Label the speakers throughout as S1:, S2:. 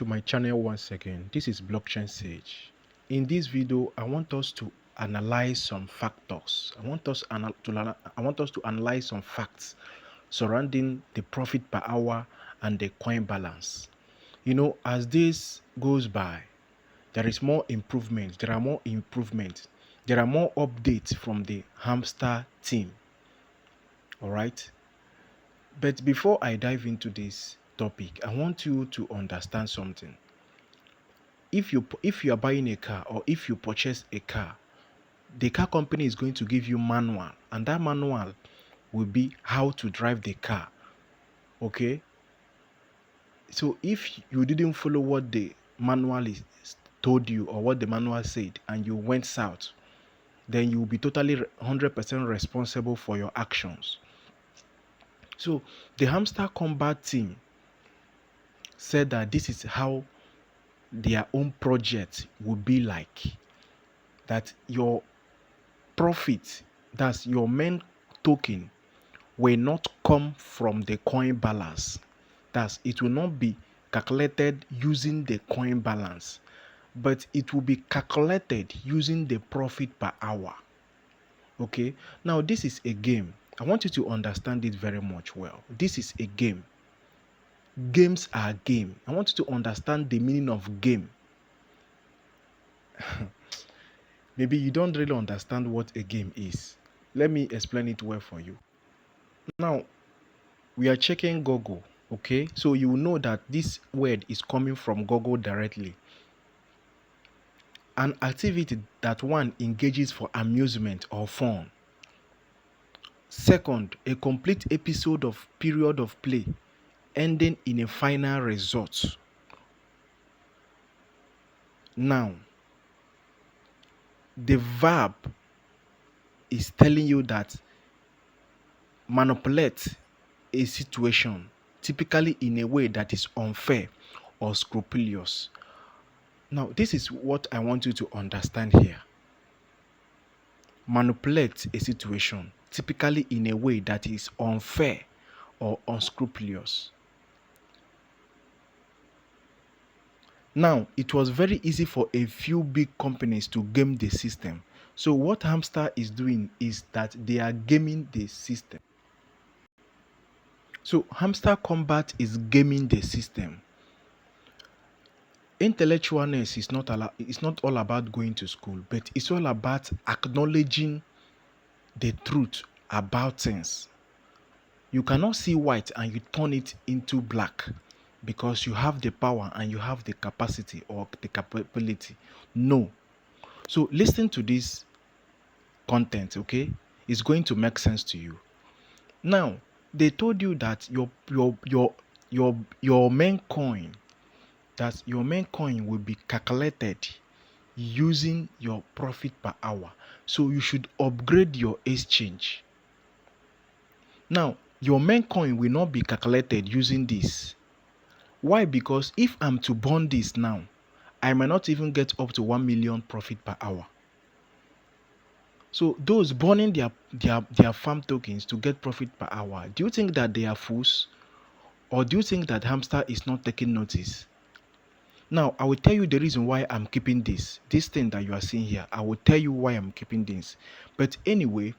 S1: to my channel once again. This is Blockchain Sage. In this video, I want us to analyze some factors. I want us to analyze some facts surrounding the profit per hour and the coin balance. You know, as this goes by, there is more improvement. There are more improvements. There are more updates from the Hamster team. All right. But before I dive into this topic, I want you to understand something. If you are buying a car or if you purchase a car, the car company is going to give you manual, and that manual will be how to drive the car. Okay? So if you didn't follow what the manual is told you or what the manual said and you went south, then you will be totally 100% responsible for your actions. So the Hamster Kombat team said that this is how their own project will be like. That your profit, that's your main token, will not come from the coin balance. Thus, it will not be calculated using the coin balance, but it will be calculated using the profit per hour. Okay, now this is a game. I want you to understand it very much well. This is a game. Games are game. I want you to understand the meaning of game. Maybe you don't really understand what a game is. Let me explain it well for you. Now, we are checking Google, okay? So you know that this word is coming from Google directly. An activity that one engages for amusement or fun. Second, a complete episode of period of play ending in a final result. Now, the verb is telling you that manipulate a situation, typically in a way that is unfair or scrupulous. Now, this is what I want you to understand here. Manipulate a situation, typically in a way that is unfair or unscrupulous. Now, it was very easy for a few big companies to game the system. So what Hamster is doing is that they are gaming the system. So Hamster Kombat is gaming the system. Intellectualness is not all about going to school, but it's all about acknowledging the truth about things. You cannot see white and you turn it into black because you have the power and you have the capacity or the capability. No. So listen to this content, okay? It's going to make sense to you. Now, they told you that your main coin, that your main coin will be calculated using your profit per hour. So you should upgrade your exchange. Now, your main coin will not be calculated using this. Why? Because if I'm to burn this now, I might not even get up to 1 million profit per hour. So those burning their farm tokens to get profit per hour, do you think that they are fools? Or do you think that Hamster is not taking notice? Now, I will tell you the reason why I'm keeping this thing that you are seeing here. I will tell you why I'm keeping this. But anyway,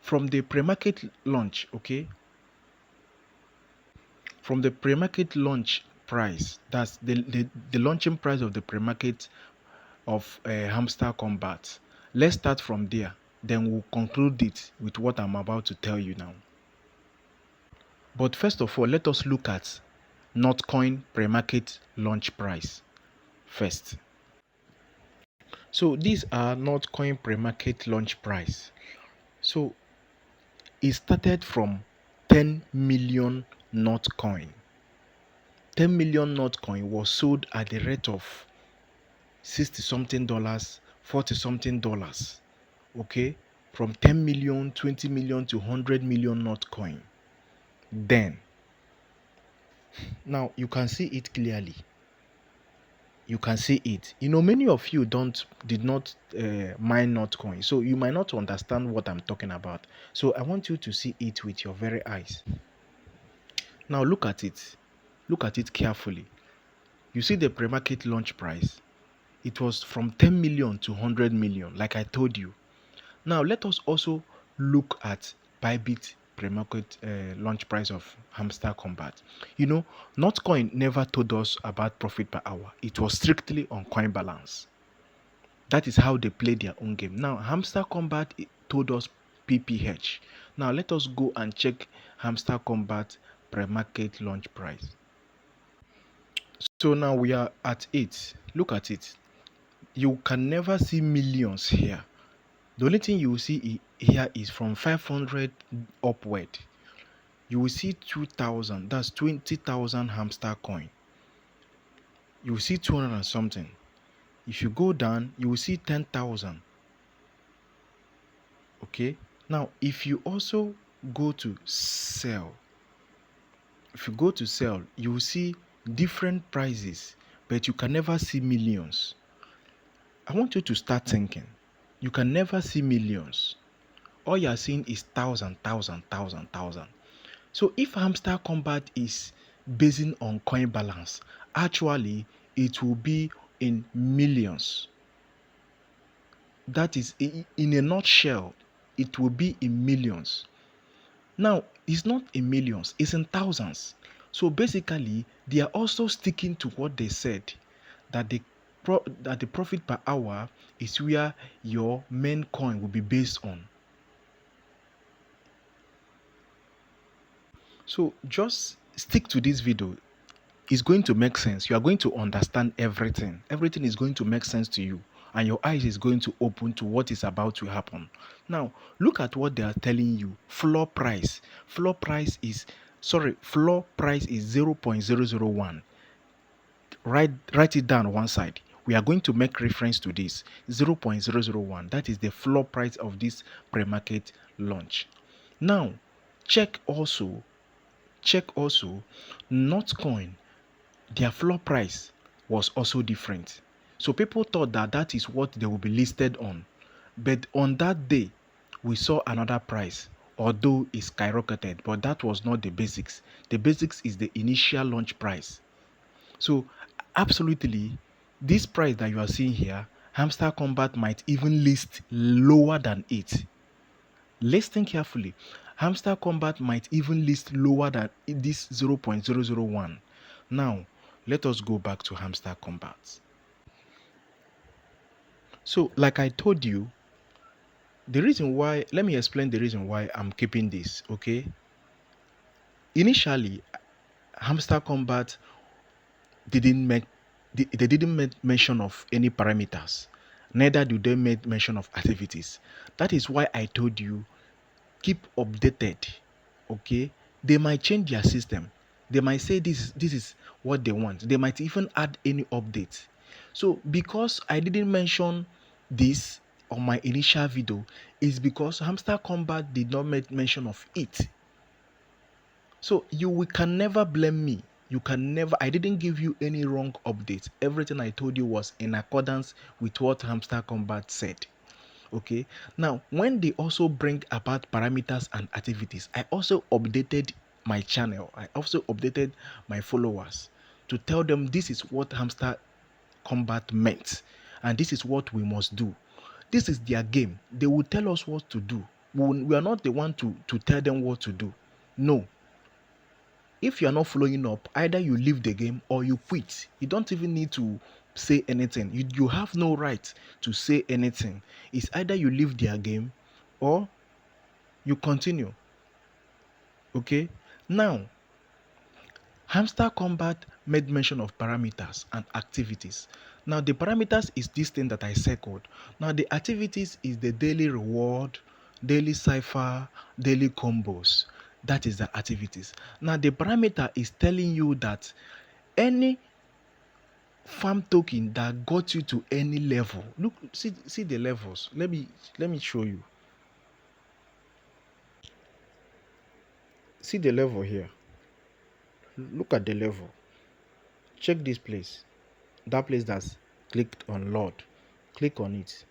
S1: from the pre-market launch, okay? From the pre-market launch price, that's the launching price of the pre-market of Hamster Kombat. Let's start from there. Then we'll conclude it with what I'm about to tell you now. But first of all, let us look at Notcoin pre-market launch price first. So these are Notcoin pre-market launch price. So it started from 10 million Notcoin. 10 million Notcoin was sold at the rate of $60 something, $40 something. Okay, from 10 million, 20 million to 100 million Notcoin. Then, now you can see it clearly. You can see it. You know, many of you did not mine Notcoin, so you might not understand what I'm talking about. So I want you to see it with your very eyes. Now look at it. Look at it carefully. You see the pre-market launch price? It was from 10 million to 100 million, like I told you. Now, let us also look at Bybit pre-market launch price of Hamster Kombat. You know, Notcoin never told us about profit per hour. It was strictly on coin balance. That is how they play their own game. Now, Hamster Combat told us PPH. Now, let us go and check Hamster Combat pre-market launch price. So now we are at it. Look at it. You can never see millions here. The only thing you will see here is from 500 upward. You will see 2,000. That's 20,000 hamster coin. You will see 200 and something. If you go down, you will see 10,000. Okay. Now, if you also go to sell, you will see different prices, but you can never see millions. I want you to start thinking. You can never see millions. All you are seeing is thousand. So if Hamster Combat is basing on coin balance, actually it will be in millions. That is, in a nutshell, it will be in millions. Now, it's not in millions, it's in thousands. So basically, they are also sticking to what they said, that the profit per hour is where your main coin will be based on. So just stick to this video. It's going to make sense. You are going to understand everything. Everything is going to make sense to you, and your eyes is going to open to what is about to happen. Now, look at what they are telling you. Floor price. Floor price is 0.001. Write it down on one side. We are going to make reference to this 0.001. That is the floor price of this pre-market launch. Now, check also Notcoin. Their floor price was also different. So people thought that that is what they will be listed on. But on that day, we saw another price, although it skyrocketed, but that was not the basics. The basics is the initial launch price. So absolutely, this price that you are seeing here, Hamster Combat might even list lower than it. Listen carefully. Hamster Combat might even list lower than this 0.001. Now, let us go back to Hamster Combat. So, like I told you, let me explain the reason why I'm keeping this, okay? Initially, Hamster Combat didn't make they didn't make mention of any parameters. Neither do they make mention of activities. That is why I told you, keep updated, okay? They might change their system. They might say this is what they want. They might even add any update. So because I didn't mention this on my initial video, is because Hamster Combat did not make mention of it. So you can never blame me. You can never. I didn't give you any wrong updates. Everything I told you was in accordance with what Hamster Combat said. Okay. Now, when they also bring about parameters and activities, I also updated my channel. I also updated my followers to tell them this is what Hamster Combat meant, and this is what we must do. This is their game. They will tell us what to do. We are not the one to tell them what to do. No. If you are not following up, either you leave the game or you quit. You don't even need to say anything. You have no right to say anything. It's either you leave their game or you continue. Okay? Now, Hamster Combat made mention of parameters and activities. Now, the parameters is this thing that I circled. Now, the activities is the daily reward, daily cipher, daily combos. That is the activities. Now, the parameter is telling you that any farm token that got you to any level. Look, see the levels. Let me show you. See the level here. Look at the level. Check this place. That place that's clicked on Lord. Click on it.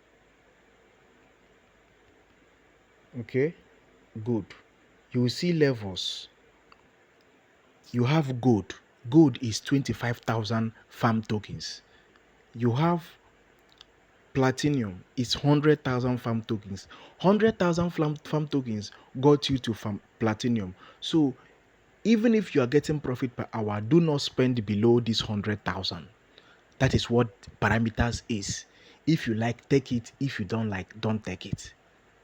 S1: Okay, good. You will see levels. You have gold. Gold is 25,000 farm tokens. You have platinum is 100,000 farm tokens. 100,000 farm tokens got you to farm platinum. So even if you are getting profit per hour, do not spend below this 100,000. That is what parameters is. If you like, take it. If you don't like, don't take it.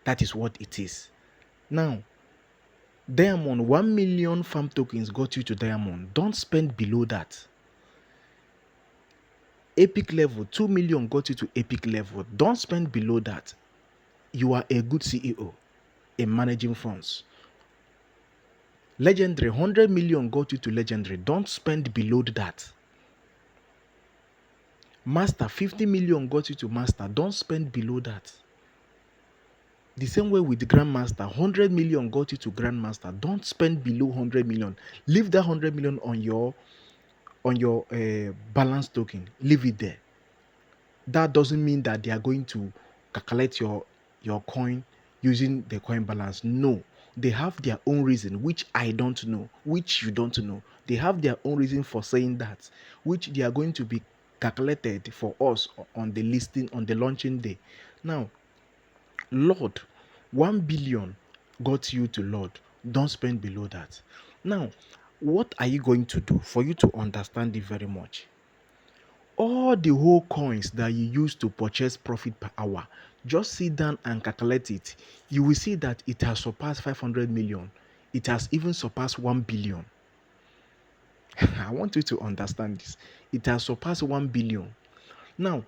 S1: That is what it is. Now, diamond, 1 million farm tokens got you to diamond. Don't spend below that. Epic level, 2 million got you to epic level. Don't spend below that. You are a good CEO in managing funds. Legendary, 100 million got you to legendary. Don't spend below that. Master, 50 million got you to master. Don't spend below that. The same way with the grandmaster, 100 million got you to grandmaster. Don't spend below 100 million. Leave that 100 million on your balance token. Leave it there. That doesn't mean that they are going to calculate your coin using the coin balance. No, they have their own reason, which I don't know, which you don't know. They have their own reason for saying that, which they are going to be calculated for us on the listing, on the launching day. Now, Lord, 1 billion got you to Lord. Don't spend below that. Now, what are you going to do for you to understand it very much? All the whole coins that you use to purchase profit per hour, just sit down and calculate it. You will see that it has surpassed 500 million. It has even surpassed 1 billion. I want you to understand this. It has surpassed 1 billion. Now,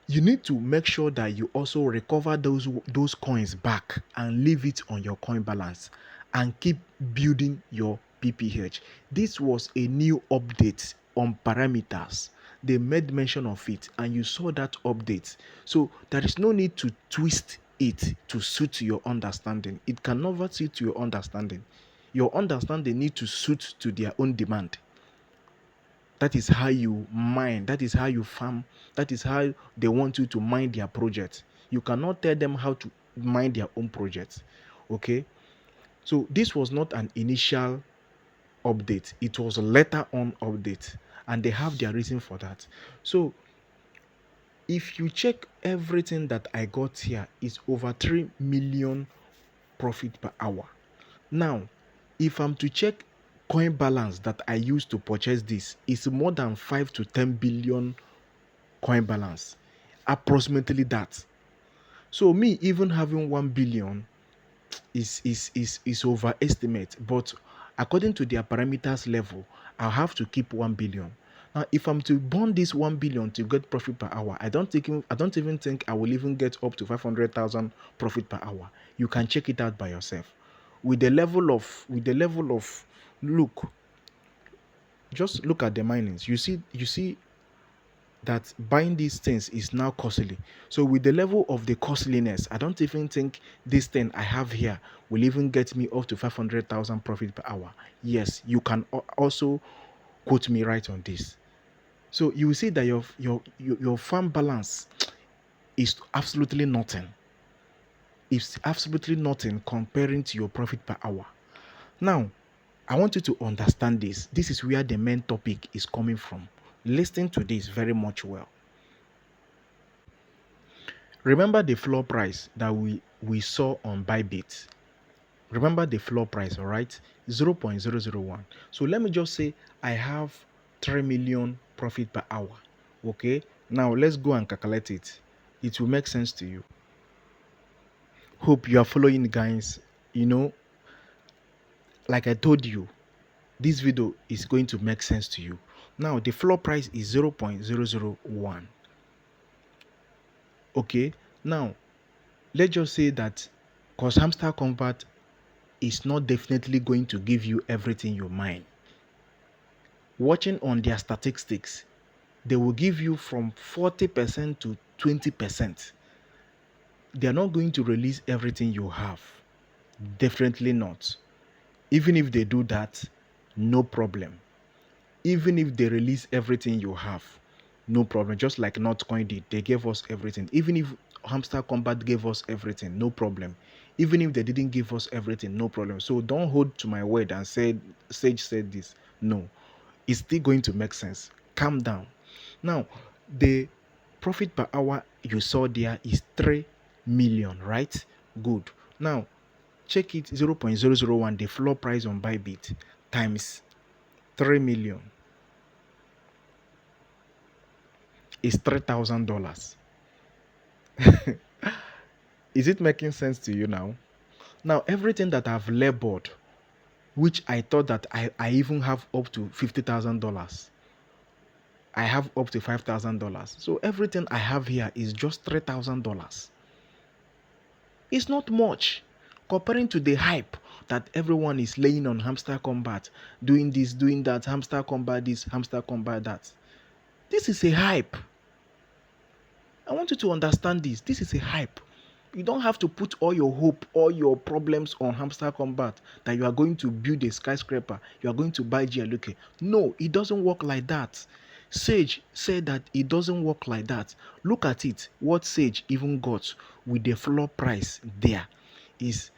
S1: you need to make sure that you also recover those coins back and leave it on your coin balance and keep building your PPH. This was a new update on parameters. They made mention of it and you saw that update. So there is no need to twist it to suit your understanding. It can never suit your understanding. Your understanding needs to suit to their own demand. That is how you mine. That is how you farm. That is how they want you to mine their project. You cannot tell them how to mine their own project. Okay? So this was not an initial update. It was a later on update. And they have their reason for that. So if you check everything that I got here is over 3 million profit per hour. Now, if I'm to check coin balance that I use to purchase this, it's more than 5 to 10 billion coin balance, approximately that. So me even having 1 billion is overestimate, but according to their parameters level, I'll have to keep 1 billion. Now, if I'm to burn this 1 billion to get profit per hour, I don't even think I will even get up to 500,000 profit per hour. You can check it out by yourself. With the level of look, just look at the minings. You see that buying these things is now costly. So with the level of the costliness, I don't even think this thing I have here will even get me up to 500,000 profit per hour. Yes, you can also quote me right on this. So you will see that your farm balance is absolutely nothing. It's absolutely nothing comparing to your profit per hour. Now, I want you to understand this. This is where the main topic is coming from. Listen to this very much well. Remember the floor price that we saw on Bybit. Remember the floor price, all right? 0.001. So let me just say I have 3 million profit per hour. Okay? Now let's go and calculate it. It will make sense to you. Hope you are following, guys. You know, like I told you, this video is going to make sense to you. Now the floor price is 0.001. Okay? Now let's just say that because Hamster Kombat is not definitely going to give you everything you mine. Watching on their statistics, they will give you from 40% to 20%. They are not going to release everything you have. Definitely not. Even if they do that, no problem. Even if they release everything you have, no problem. Just like Notcoin did, they gave us everything. Even if Hamster Combat gave us everything, no problem. Even if they didn't give us everything, no problem. So don't hold to my word and say Sage said this. No. It's still going to make sense. Calm down. Now, the profit per hour you saw there is 3 million, right? Good. Now, check it 0.001, the floor price on Bybit times 3 million is $3,000. Is it making sense to you now? Now, everything that I've labored, which I thought that I even have up to $50,000, I have up to $5,000. So everything I have here is just $3,000. It's not much comparing to the hype that everyone is laying on Hamster Kombat, doing this, doing that, Hamster Kombat this, Hamster Kombat that. This is a hype. I want you to understand this. This is a hype. You don't have to put all your hope, all your problems on Hamster Combat that you are going to build a skyscraper, you are going to buy GLK. No, it doesn't work like that. Sage said that it doesn't work like that. Look at it. What Sage even got with the floor price there is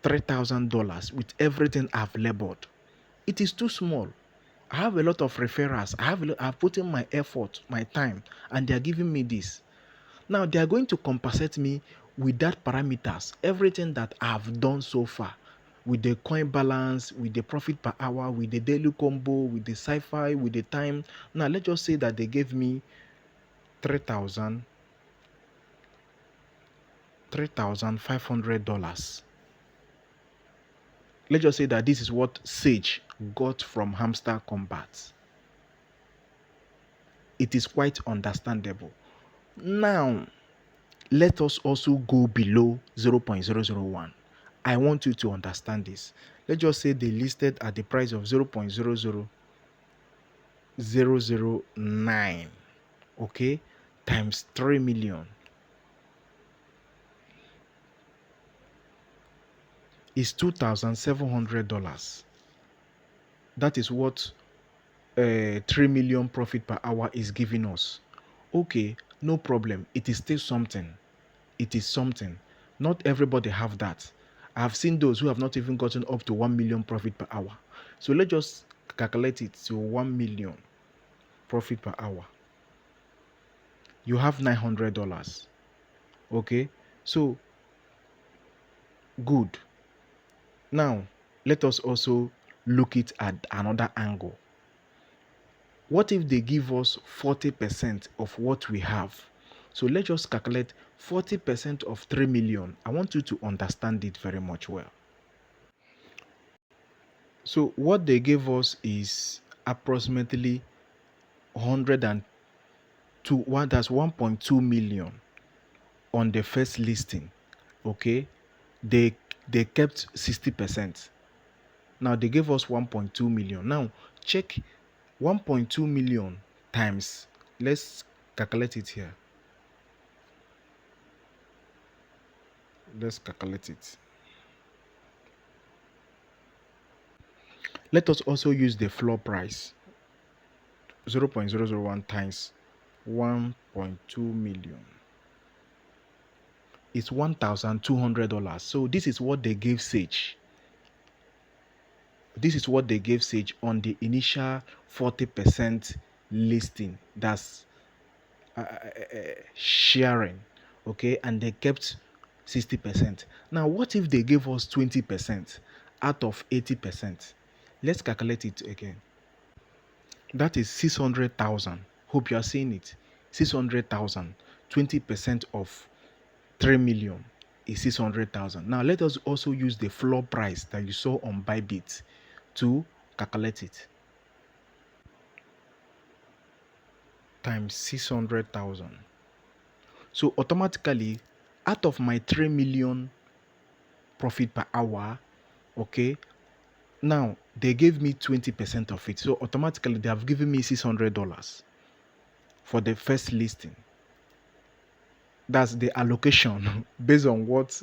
S1: $3,000 with everything I've labored. It is too small. I have a lot of referrals. I've put in my effort, my time, and they are giving me this. Now they are going to compensate me with that parameters, everything that I've done so far, with the coin balance, with the profit per hour, with the daily combo, with the sci-fi, with the time. Now let's just say that they gave me $3,500. Let's just say that this is what Sage got from Hamster Combat. It is quite understandable. Now let us also go below 0.001. I want you to understand this. Let's just say they listed at the price of 0.00009, okay, times 3 million is $2,700. That is what 3 million profit per hour is giving us. Okay, no problem. It is still something. It is something. Not everybody have that. I have seen those who have not even gotten up to 1 million profit per hour. So let's just calculate it to 1 million profit per hour. You have $900. Okay, so good. Now let us also look it at another angle. What if they give us 40% of what we have? So let's just calculate 40% of 3 million. I want you to understand it very much well. So what they gave us is approximately 102, that's 1.2 million on the first listing. Okay, they kept 60%. Now they gave us 1.2 million. Now check 1.2 million times, let's calculate it here. Let's calculate it. Let us also use the floor price. 0.001 times 1.2 million is $1,200. So this is what they gave Sage. This is what they gave Sage on the initial 40% listing. That's sharing. Okay, and they kept 60%. Now what if they gave us 20% out of 80%? Let's calculate it again. That is 600,000. Hope you are seeing it. 600,000. 20% of 3 million is 600,000. Now let us also use the floor price that you saw on Bybit to calculate it. Times 600,000. So automatically, out of my 3 million profit per hour, okay, now they gave me 20% of it. So automatically they have given me $600 for the first listing. That's the allocation based on what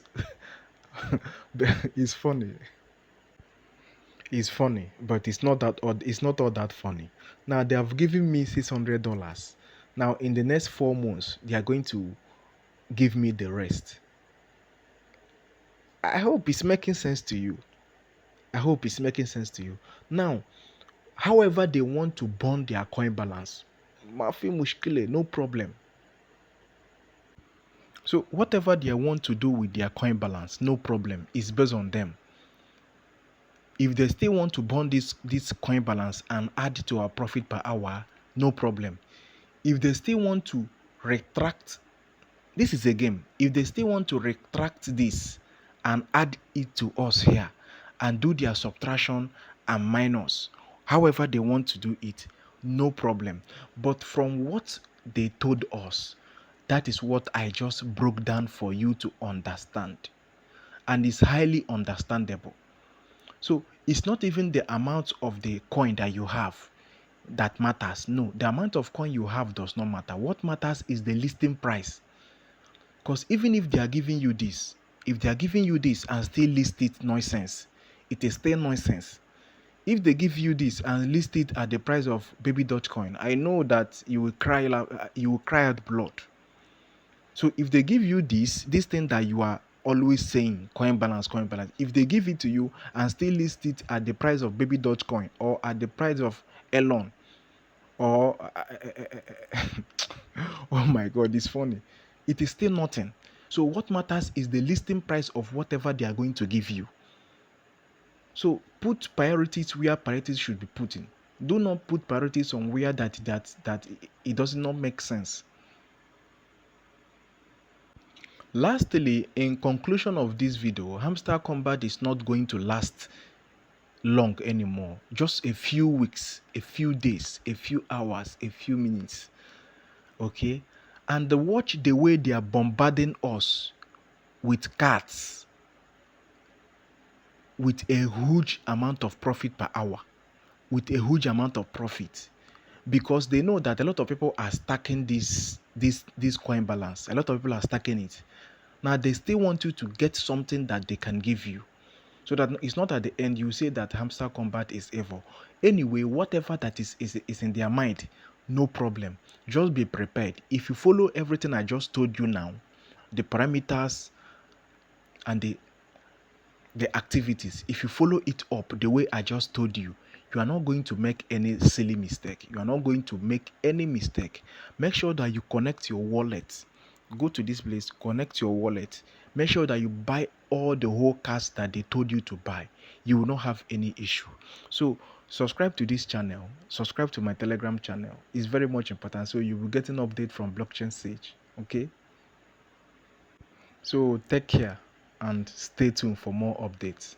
S1: is funny. It's funny, but it's not that odd. It's not all that funny. Now they have given me $600. Now in the next 4 months, they are going to give me the rest. I hope it's making sense to you. I hope it's making sense to you. Now, However they want to bond their coin balance, mafi mushkile, no problem. So whatever they want to do with their coin balance, no problem. It's based on them. If they still want to bond this coin balance and add to our profit per hour, no problem. If they still want to retract, this is a game. If they still want to retract this and add it to us here and do their subtraction and minus, however they want to do it, no problem. But from what they told us, that is what I just broke down for you to understand. And it's highly understandable. So it's not even the amount of the coin that you have that matters. No, the amount of coin you have does not matter. What matters is the listing price. Because even if they are giving you this, if they are giving you this and still list it nonsense, it is still nonsense. If they give you this and list it at the price of baby Dogecoin, I know that you will cry out blood. So if they give you this thing that you are always saying, coin balance, if they give it to you and still list it at the price of baby Dogecoin or at the price of Elon or oh my god, it's funny, it is still nothing. So what matters is the listing price of whatever they are going to give you. So put priorities where priorities should be put in. Do not put priorities on where that it does not make sense. Lastly, in conclusion of this video, Hamster Kombat is not going to last long anymore. Just a few weeks, a few days, a few hours, a few minutes. Okay? And watch the way they are bombarding us with cards with a huge amount of profit per hour. With a huge amount of profit. Because they know that a lot of people are stacking this coin balance. A lot of people are stacking it. Now they still want you to get something that they can give you. So that it's not at the end you say that Hamster Kombat is evil. Anyway, whatever that is in their mind, no problem. Just be prepared. If you follow everything I just told you now, the parameters and the activities, if you follow it up the way I just told you, you are not going to make any silly mistake. You are not going to make any mistake. Make sure that you connect your wallet. Go to this place, connect your wallet. Make sure that you buy all the whole cards that they told you to buy. You will not have any issue. So subscribe to this channel. Subscribe to my Telegram channel. It's very much important. So you will get an update from Blockchain Sage. Okay? So take care and stay tuned for more updates.